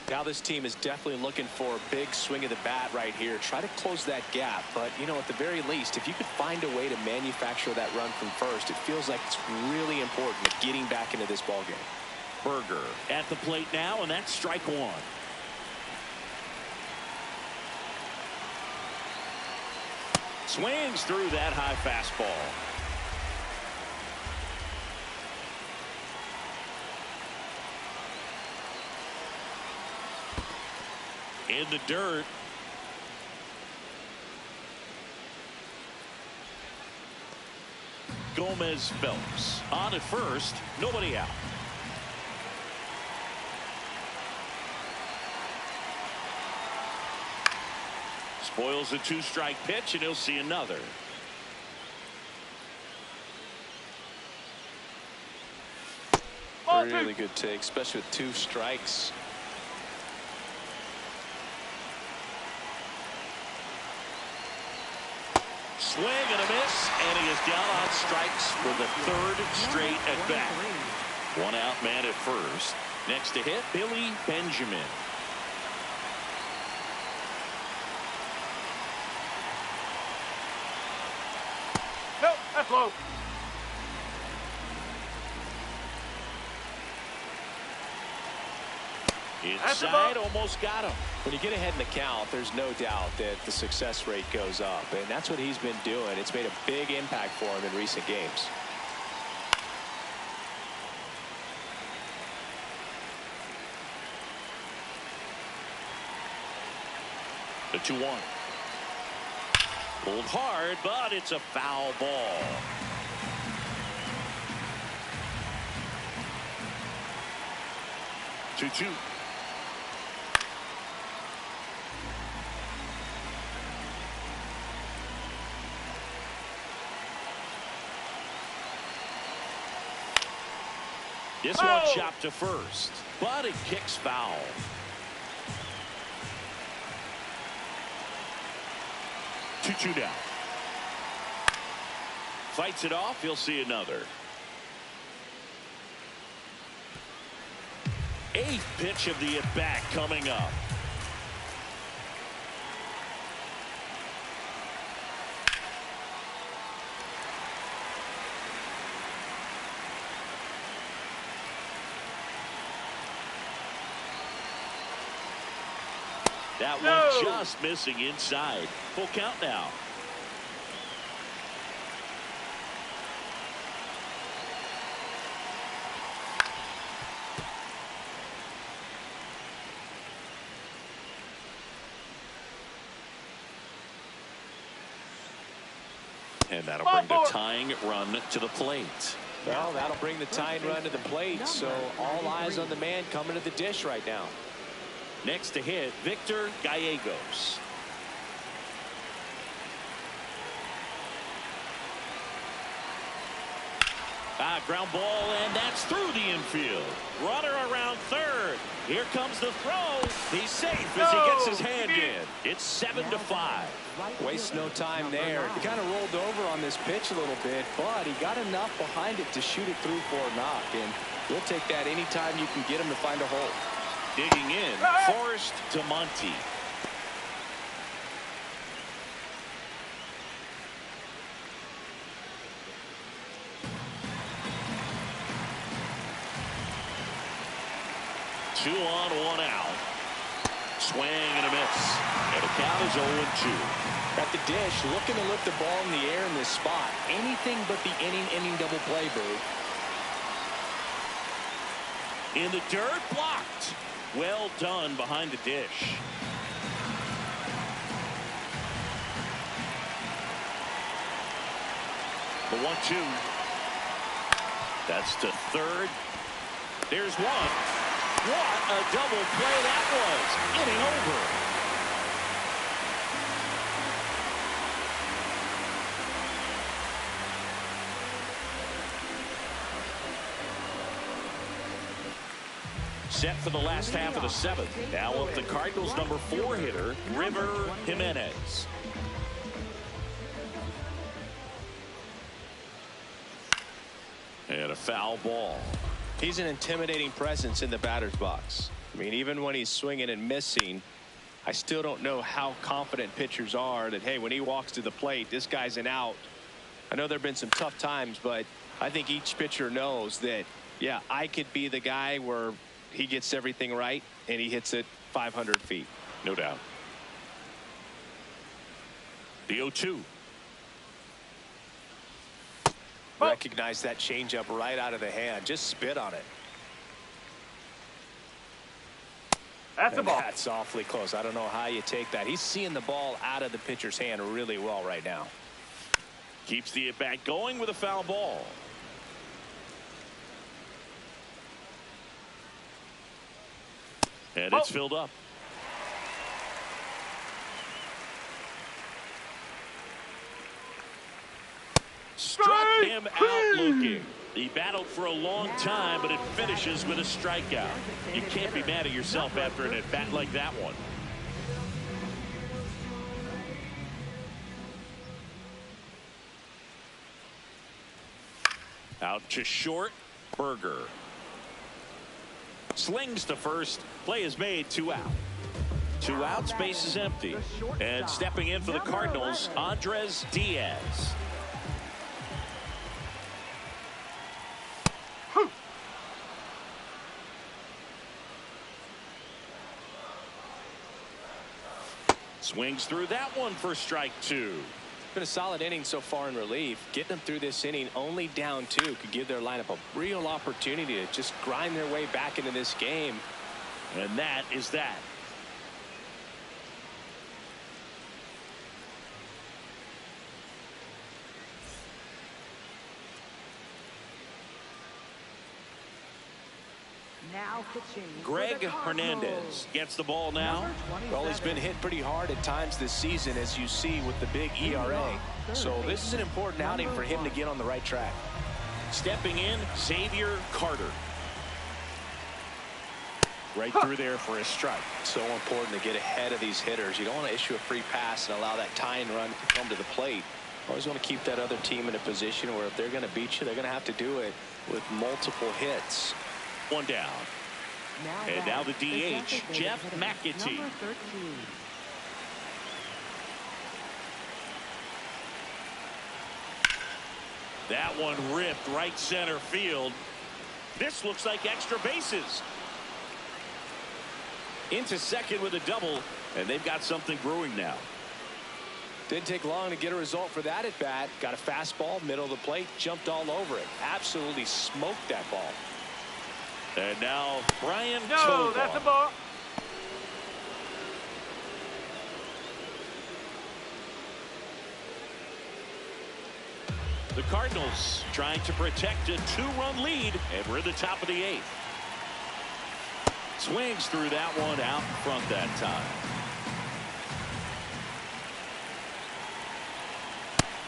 Speaker 3: Now this team is definitely looking for a big swing of the bat right here. Try to close that gap. But, you know, at the very least, if you could find a way to manufacture that run from first, it feels like it's really important at getting back into this ballgame.
Speaker 1: Berger at the plate now, and that's strike one. Swings through that high fastball. In the dirt. Gomez Phelps on at first, nobody out. Spoils a 2-strike pitch, and he'll see another.
Speaker 3: Really good take, especially with 2 strikes.
Speaker 1: Swing and a miss, and he is down on strikes for the 3rd straight at bat. 1 out, man at first. Next to hit, Billy Benjamin.
Speaker 4: Nope, that's low.
Speaker 1: Inside, almost got him.
Speaker 3: When you get ahead in the count, there's no doubt that the success rate goes up, and that's what he's been doing. It's made a big impact for him in recent games.
Speaker 1: The 2-1. Pulled hard, but it's a foul ball. Two. This one chopped to first, but it kicks foul. Two down. Fights it off. He'll see another. 8th pitch of the at-bat coming up. That one just missing inside. Full count now. And that'll bring the tying run to the plate.
Speaker 3: Well, that'll bring the tying run to the plate. So all eyes on the man coming to the dish right now.
Speaker 1: Next to hit, Victor Gallegos. Ground ball, and that's through the infield. Runner around third. Here comes the throw. He's safe as he gets his hand in. It's 7-5.
Speaker 3: Waste no time there. He kind of rolled over on this pitch a little bit, but he got enough behind it to shoot it through for a knock, and we'll take that anytime you can get him to find a hole.
Speaker 1: Digging in, Forrest to Monty. Two on, one out. Swing and a miss. And the count is 0-2.
Speaker 3: At the dish, looking to lift the ball in the air in this spot. Anything but the inning double play, Boo.
Speaker 1: In the dirt, blocked. Well done behind the dish. The 1-2. That's to third. There's one. What a double play that was. Inning over. Set for the last half of the seventh. Now up the Cardinals' number 4 hitter, River Jimenez. And a foul ball.
Speaker 3: He's an intimidating presence in the batter's box. I mean, even when he's swinging and missing, I still don't know how confident pitchers are that, hey, when he walks to the plate, this guy's an out. I know there have been some tough times, but I think each pitcher knows that, yeah, I could be the guy where he gets everything right and he hits it 500 feet.
Speaker 1: No doubt. The 0-2.
Speaker 3: Recognize that changeup right out of the hand. Just spit on it.
Speaker 4: That's a ball.
Speaker 3: That's awfully close. I don't know how you take that. He's seeing the ball out of the pitcher's hand really well right now.
Speaker 1: Keeps the at-bat going with a foul ball. And it's filled up. Struck him out looking. He battled for a long time, but it finishes with a strikeout. You can't be mad at yourself after an at-bat like that one. Out to short, Berger. Slings to first. Play is made. 2 out. 2 outs. Base is empty. And stepping in for the Cardinals, Andres Diaz. Swings through that one for strike 2.
Speaker 3: Been a solid inning so far in relief. Getting them through this inning only down 2 could give their lineup a real opportunity to just grind their way back into this game.
Speaker 1: And that is that.
Speaker 2: Now pitching.
Speaker 1: Greg Hernandez gets the ball now.
Speaker 3: Well, he's been hit pretty hard at times this season, as you see with the big ERA. So this is an important outing for him to get on the right track.
Speaker 1: Stepping in, Xavier Carter. Right through there for a strike.
Speaker 3: So important to get ahead of these hitters. You don't want to issue a free pass and allow that tying run to come to the plate. Always want to keep that other team in a position where if they're going to beat you, they're going to have to do it with multiple hits.
Speaker 1: 1 down. And now the DH, Jeff McAtee. That one ripped right center field. This looks like extra bases. Into second with a double, and they've got something brewing now.
Speaker 3: Didn't take long to get a result for that at bat. Got a fastball, middle of the plate, jumped all over it. Absolutely smoked that ball.
Speaker 1: And now Brian
Speaker 4: No,
Speaker 1: Tovar.
Speaker 4: that's a ball.
Speaker 1: The Cardinals trying to protect a 2-run lead, and we're at the top of the 8th. Swings through that one out in front that time.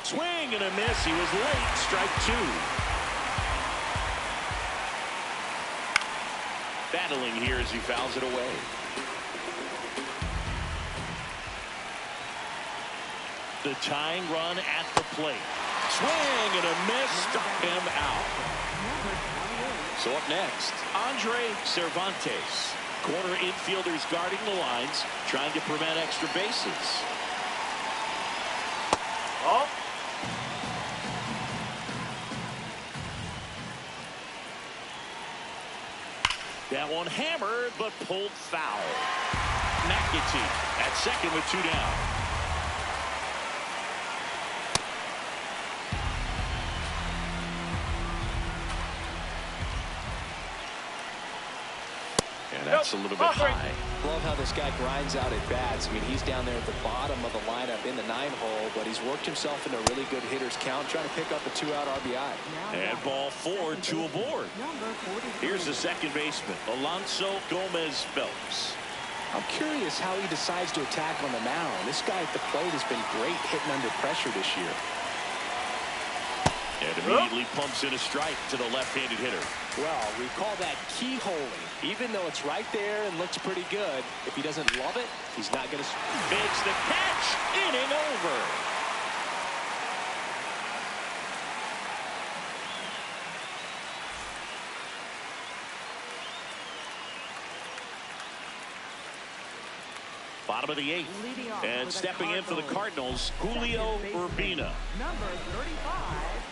Speaker 1: Swing and a miss. He was late. Strike 2. battling here as he fouls it away. The tying run at the plate. Swing and a miss. Struck him out. So up next, Andre Cervantes. Corner infielders guarding the lines, trying to prevent extra bases.
Speaker 4: Oh.
Speaker 1: That one hammered, but pulled foul. McAtee at second with 2 down. And that's a little bit high.
Speaker 3: Love how this guy grinds out at bats. I mean, he's down there at the bottom of the lineup in the 9-hole, but he's worked himself into a really good hitter's count, trying to pick up a 2-out RBI.
Speaker 1: And ball 4, 2 aboard. Here's the second baseman, Alonso Gomez Phelps.
Speaker 3: I'm curious how he decides to attack on the mound. This guy at the plate has been great hitting under pressure this year.
Speaker 1: And immediately pumps in a strike to the left-handed hitter.
Speaker 3: Well, we call that keyholing. Even though it's right there and looks pretty good, if he doesn't love it, he's not going to.
Speaker 1: Makes the catch. Inning over. Bottom of the 8th. And stepping in for the Cardinals, Julio Urbina.
Speaker 2: Number 35.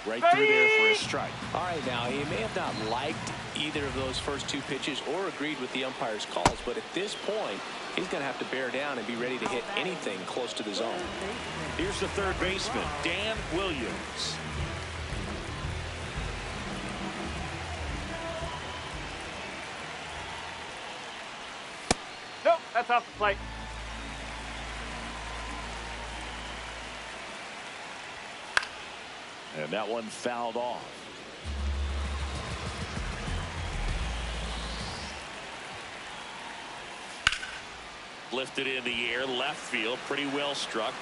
Speaker 1: Right through there for a strike.
Speaker 3: All right, now, he may have not liked either of those first 2 pitches or agreed with the umpire's calls, but at this point, he's going to have to bear down and be ready to hit anything close to the zone.
Speaker 1: Here's the third baseman, Dan Williams.
Speaker 4: Nope, that's off the plate.
Speaker 1: And that one fouled off. Lifted in the air, left field, pretty well struck.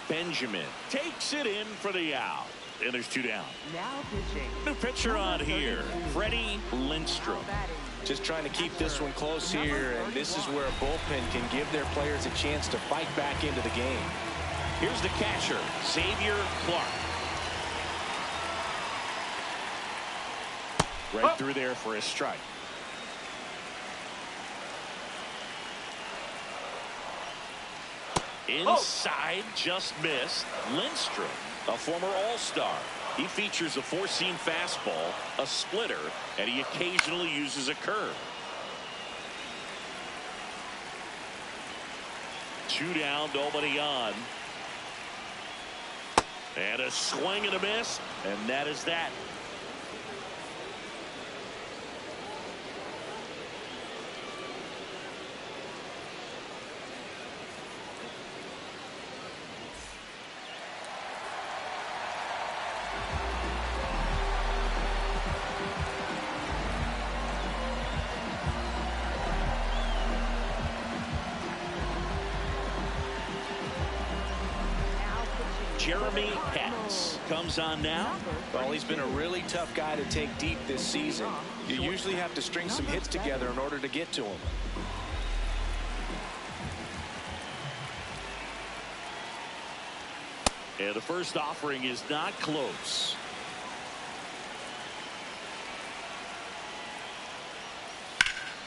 Speaker 1: Benjamin takes it in for the out. And there's 2 down.
Speaker 2: Now pitching.
Speaker 1: New pitcher on here, Freddie Lindstrom.
Speaker 3: Just trying to keep this one close here, and this is where a bullpen can give their players a chance to fight back into the game.
Speaker 1: Here's the catcher, Xavier Clark. Right through there for a strike. Inside, just missed. Lindstrom, a former All-Star. He features a 4-seam fastball, a splitter, and he occasionally uses a curve. 2 down, nobody on. And a swing and a miss, and that is that. Jeremy Katz comes on now.
Speaker 3: Well, he's been a really tough guy to take deep this season. You usually have to string some hits together in order to get to him.
Speaker 1: And the first offering is not close.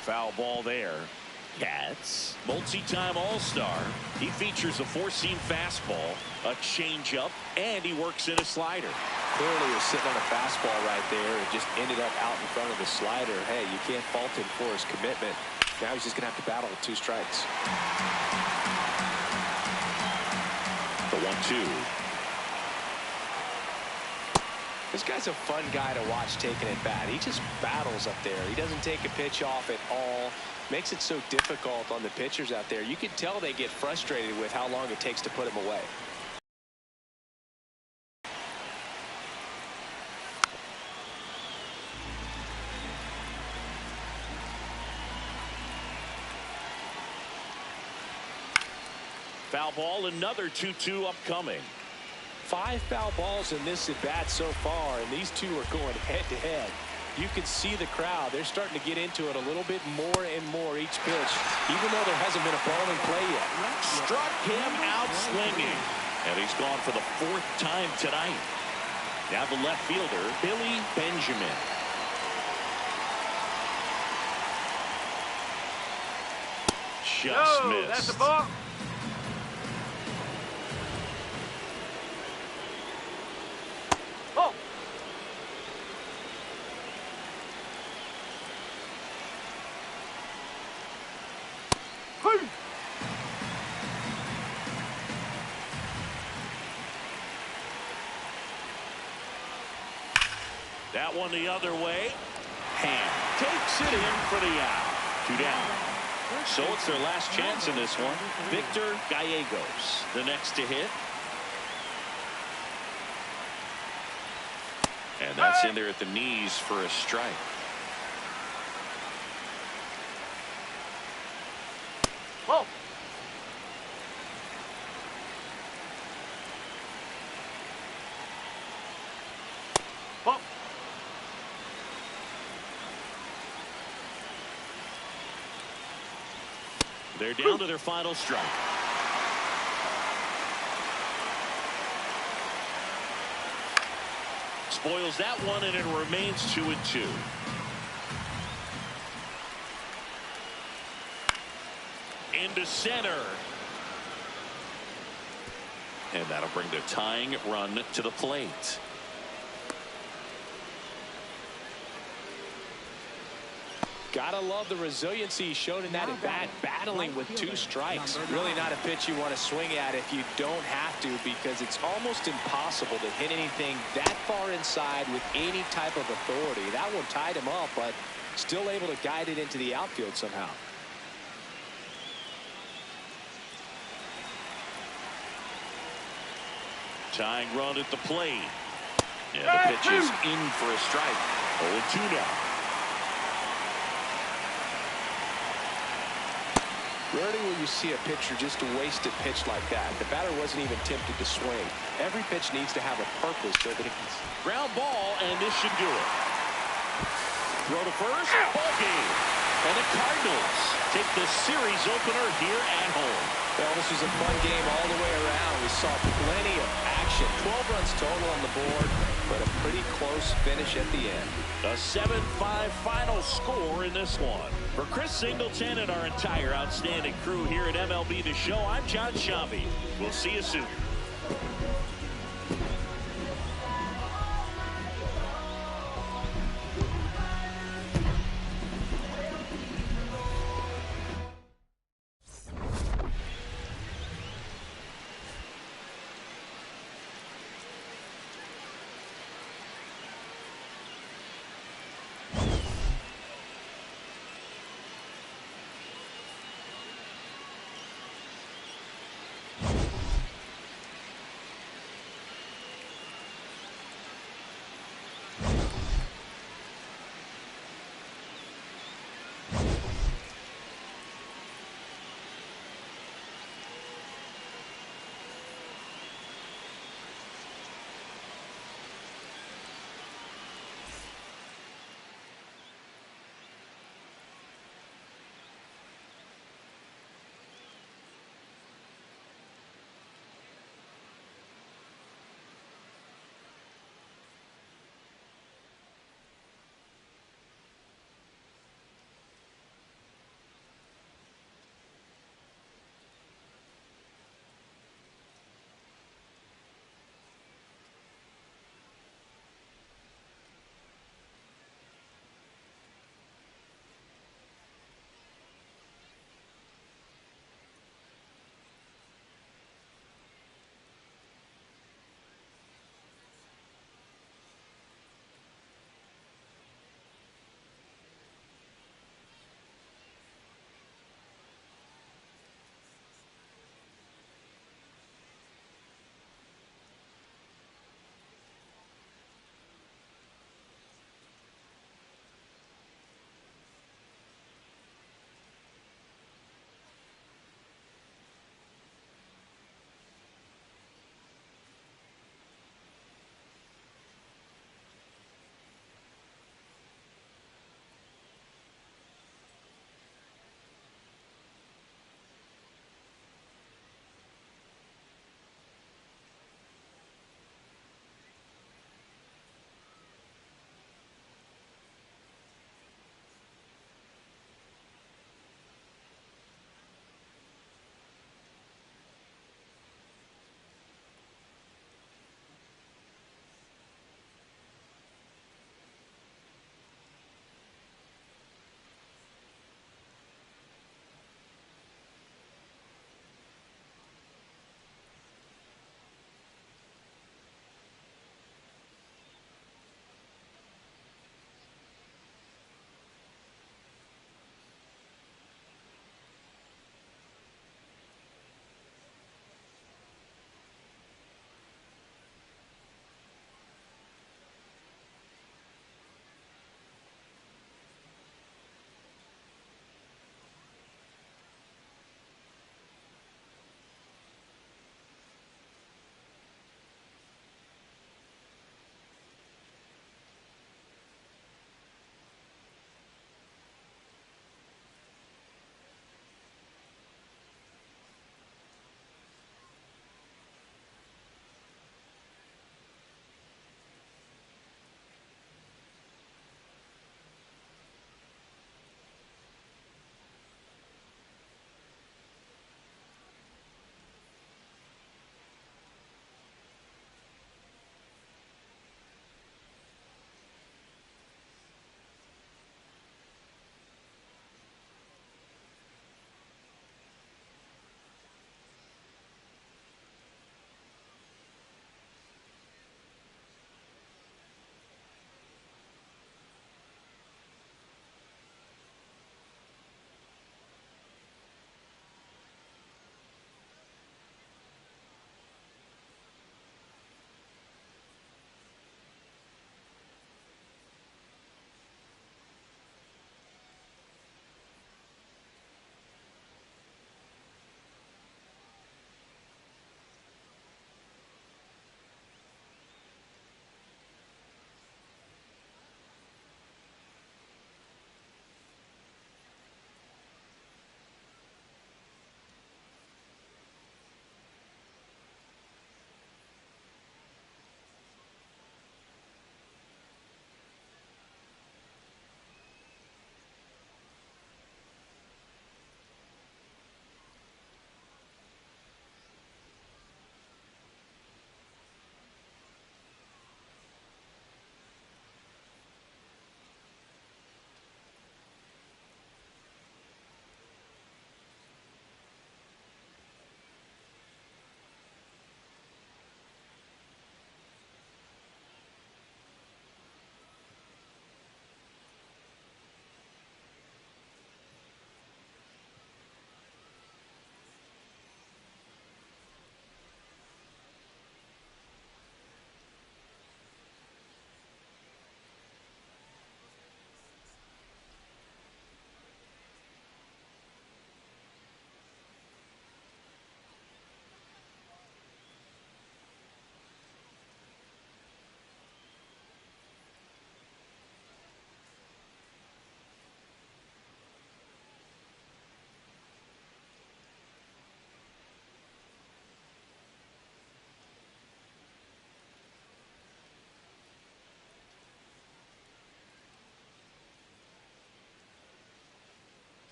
Speaker 1: Foul ball there. Katz, multi-time All-Star. He features a 4-seam fastball, a changeup, and he works in a slider.
Speaker 3: Clearly he was sitting on a fastball right there and just ended up out in front of the slider. Hey, you can't fault him for his commitment. Now he's just going to have to battle with 2 strikes.
Speaker 1: The 1-2.
Speaker 3: This guy's a fun guy to watch taking at bat. He just battles up there. He doesn't take a pitch off at all. Makes it so difficult on the pitchers out there. You can tell they get frustrated with how long it takes to put him away.
Speaker 1: Foul ball, another 2-2 upcoming.
Speaker 3: 5 foul balls in this at bat so far, and these two are going head to head. You can see the crowd. They're starting to get into it a little bit more and more each pitch, even though there hasn't been a ball in play yet.
Speaker 1: Struck him out swinging, and he's gone for the 4th time tonight. Now the left fielder, Billy Benjamin. Just missed.
Speaker 4: That's a ball. Oh. Hey.
Speaker 1: That one the other way. Hand takes it in for the out. 2 down. So it's their last chance in this one. Victor Gallegos, the next to hit. And that's in there at the knees for a strike.
Speaker 4: Whoa. Whoa.
Speaker 1: They're down to their final strike. Spoils that one, and it remains 2-2. Into center. And that'll bring the tying run to the plate.
Speaker 3: Gotta love the resiliency shown in that at bat, battling with 2 strikes. Really not a pitch you want to swing at if you don't have to, because it's almost impossible to hit anything that far inside with any type of authority. That one tied him up, but still able to guide it into the outfield somehow.
Speaker 1: Tying run at the plate. And the pitch is in for a strike. 0-2 now.
Speaker 3: Rarely will you see a pitcher just waste a pitch like that. The batter wasn't even tempted to swing. Every pitch needs to have a purpose so that it can.
Speaker 1: Ground ball, and this should do it. Throw to first. Ball game. And the Cardinals take the series opener here at home.
Speaker 3: Well, this was a fun game all the way around. We saw plenty of action. 12 runs total on the board, but a pretty close finish at the end.
Speaker 1: A 7-5 final score in this one. For Chris Singleton and our entire outstanding crew here at MLB The Show, I'm John Shambi. We'll see you soon.